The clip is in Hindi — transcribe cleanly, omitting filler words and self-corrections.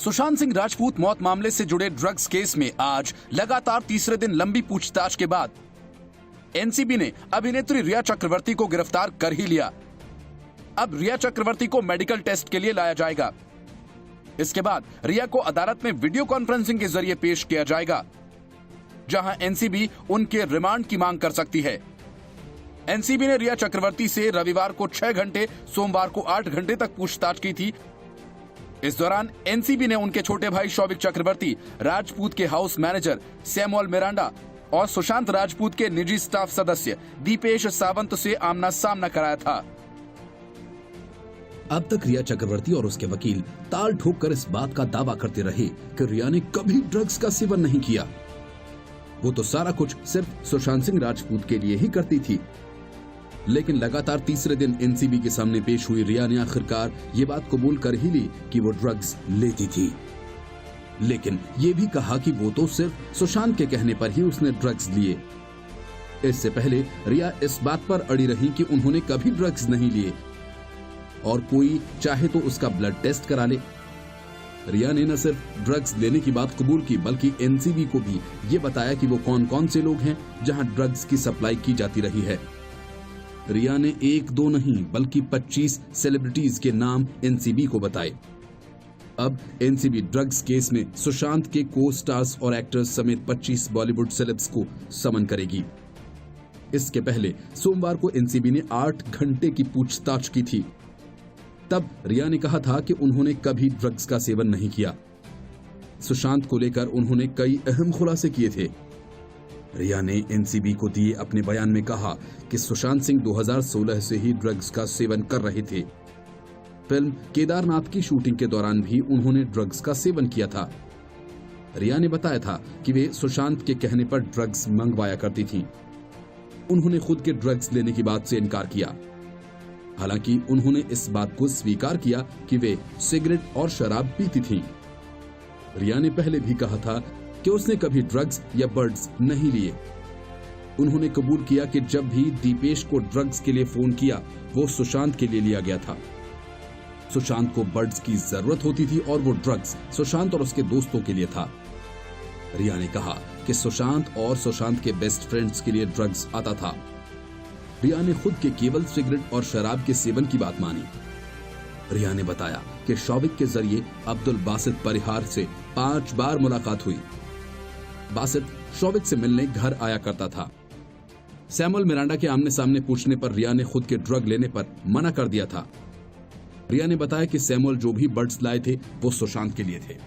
सुशांत सिंह राजपूत मौत मामले से जुड़े ड्रग्स केस में आज लगातार तीसरे दिन लंबी पूछताछ के बाद एनसीबी ने अभिनेत्री रिया चक्रवर्ती को गिरफ्तार कर ही लिया। अब रिया चक्रवर्ती को मेडिकल टेस्ट के लिए लाया जाएगा। इसके बाद रिया को अदालत में वीडियो कॉन्फ्रेंसिंग के जरिए पेश किया जाएगा, जहां एनसीबी उनके रिमांड की मांग कर सकती है। एनसीबी ने रिया चक्रवर्ती से रविवार को 6 घंटे, सोमवार को 8 घंटे तक पूछताछ की थी। इस दौरान एनसीबी ने उनके छोटे भाई शौविक चक्रवर्ती, राजपूत के हाउस मैनेजर सैमुअल मिरांडा और सुशांत राजपूत के निजी स्टाफ सदस्य दीपेश सावंत से आमना सामना कराया था। अब तक रिया चक्रवर्ती और उसके वकील ताल ठोक कर इस बात का दावा करते रहे कि रिया ने कभी ड्रग्स का सेवन नहीं किया। वो तो सारा कुछ सिर्फ सुशांत सिंह राजपूत के लिए ही करती थी। लेकिन लगातार तीसरे दिन एनसीबी के सामने पेश हुई रिया ने आखिरकार ये बात कबूल कर ही ली कि वो ड्रग्स लेती थी। लेकिन ये भी कहा कि वो तो सिर्फ सुशांत के कहने पर ही उसने ड्रग्स लिए। इससे पहले रिया इस बात पर अड़ी रही कि उन्होंने कभी ड्रग्स नहीं लिए और कोई चाहे तो उसका ब्लड टेस्ट करा ले। रिया ने न सिर्फ ड्रग्स लेने की बात कबूल की, बल्कि एनसीबी को भी ये बताया कि वो कौन कौन से लोग हैं जहां ड्रग्स की सप्लाई की जाती रही है। रिया ने 1-2 नहीं बल्कि 25 सेलिब्रिटीज के नाम एनसीबी को बताए। अब एनसीबी ड्रग्स केस में सुशांत के को स्टार्स और एक्टर्स समेत 25 बॉलीवुड सेलेब्स को समन करेगी। इसके पहले सोमवार को एनसीबी ने 8 घंटे की पूछताछ की थी। तब रिया ने कहा था कि उन्होंने कभी ड्रग्स का सेवन नहीं किया। सुशांत को लेकर उन्होंने कई अहम खुलासे किए थे। रिया ने एनसीबी को दिए अपने बयान में कहा कि सुशांत सिंह 2016 से ही ड्रग्स का सेवन कर रहे थे। फिल्म केदारनाथ की शूटिंग के दौरान भी उन्होंने ड्रग्स का सेवन किया था। रिया ने बताया था कि वे सुशांत के कहने पर ड्रग्स मंगवाया करती थीं। उन्होंने खुद के ड्रग्स लेने की बात से इनकार किया। हालांकि उन्होंने इस बात को स्वीकार किया कि वे सिगरेट और शराब पीती थीं। रिया ने पहले भी कहा था कि उसने कभी ड्रग्स या बर्ड्स नहीं लिए। उन्होंने कबूल किया कि जब भी दीपेश को ड्रग्स के लिए फोन किया, वो सुशांत के लिए लिया गया था। सुशांत को बर्ड्स की जरूरत होती थी और वो ड्रग्स सुशांत और उसके दोस्तों के लिए था। रिया ने कहा कि सुशांत और सुशांत के बेस्ट फ्रेंड्स के लिए ड्रग्स आता था। रिया ने खुद के केवल सिगरेट और शराब के सेवन की बात मानी। रिया ने बताया कि शौविक के जरिए अब्दुल बासित परिहार से 5 बार मुलाकात हुई। बासित शौविक से मिलने घर आया करता था। सैमुअल मिरांडा के आमने सामने पूछने पर रिया ने खुद के ड्रग लेने पर मना कर दिया था। रिया ने बताया कि सैमुअल जो भी बर्ड्स लाए थे वो सुशांत के लिए थे।